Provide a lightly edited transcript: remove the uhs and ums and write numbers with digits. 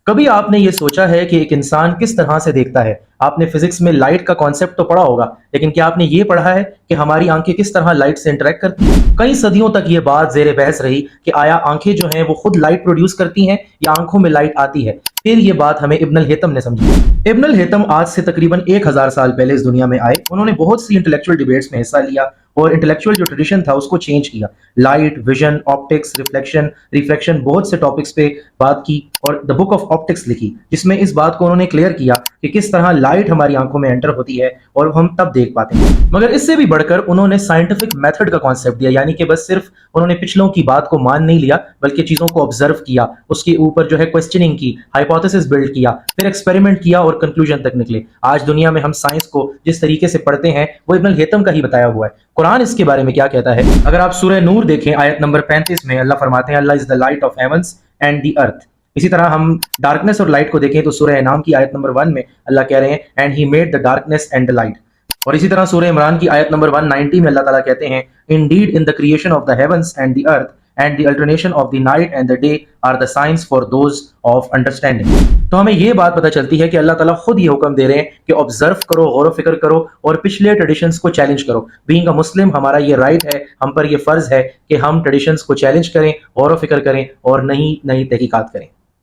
کبھی آپ نے یہ سوچا ہے کہ ایک انسان کس طرح سے دیکھتا ہے؟ آپ نے فزکس میں لائٹ کا کانسیپٹ تو پڑھا ہوگا، لیکن کیا آپ نے یہ پڑھا ہے کہ ہماری آنکھیں کس طرح لائٹ سے انٹریکٹ کرتی ہیں؟ کئی صدیوں تک یہ بات زیر بحث رہی کہ آیا آنکھیں جو ہیں وہ خود لائٹ پروڈیوس کرتی ہیں یا آنکھوں میں لائٹ آتی ہے۔ پھر یہ بات ہمیں ابن الہیتم نے سمجھی۔ ابن الہیتم آج سے تقریباً 1000 سال پہلے اس دنیا میں آئے۔ انہوں نے بہت سی انٹلیکچوئل ڈیبیٹس میں حصہ لیا اور انٹلیکچوئل جو ٹریڈیشن تھا اس کو چینج کیا۔ Light, vision, optics, reflection, refraction, بہت سے ٹاپکس پہ بات کی اور دا بک آف آپٹکس لکھی، جس میں اس بات کو انہوں نے کلیئر کیا کہ کس طرح لائٹ ہماری آنکھوں میں انٹر ہوتی ہے اور ہم تب دیکھ پاتے ہیں۔ مگر اس سے بھی بڑھ کر انہوں نے سائنٹیفک میتھڈ کا کانسیپٹ دیا، یعنی کہ بس صرف انہوں نے پچھلوں کی بات کو مان نہیں لیا بلکہ چیزوں کو آبزرو کیا، اس کے اوپر جو ہے کوسچننگ کی، ہائپوتھیسس بلڈ کیا، پھر ایکسپیریمنٹ کیا اور کنکلوژن تک نکلے۔ آج دنیا میں ہم سائنس کو جس طریقے سے پڑھتے ہیں وہ ابن الہیتم کا ہی بتایا ہوا ہے۔ قرآن اس کے بارے میں کیا کہتا ہے؟ اگر آپ سورہ نور دیکھیں آیت نمبر 35 میں اللہ فرماتے ہیں اللہ is the light of heavens and the earth. اسی طرح ہم ڈارکنیس اور لائٹ کو دیکھیں تو سورہ انعام کی آیت نمبر 1 میں اللہ کہہ رہے ہیں and he made the darkness and the light. اور اسی طرح سورہ عمران کی آیت نمبر 190 میں اللہ تعالیٰ کہتے ہیں indeed in the creation of the heavens and the earth and the alternation of the night and the day are the signs for those of understanding. تو ہمیں یہ بات پتہ چلتی ہے کہ اللہ تعالیٰ خود یہ حکم دے رہے ہیں کہ آبزرو کرو، غور و فکر کرو اور پچھلے ٹریڈیشنز کو چیلنج کرو۔ بینگ اے مسلم ہمارا یہ رائٹ ہے، ہم پر یہ فرض ہے کہ ہم ٹریڈیشنز کو چیلنج کریں، غور و فکر کریں اور نئی نئی تحقیقات کریں۔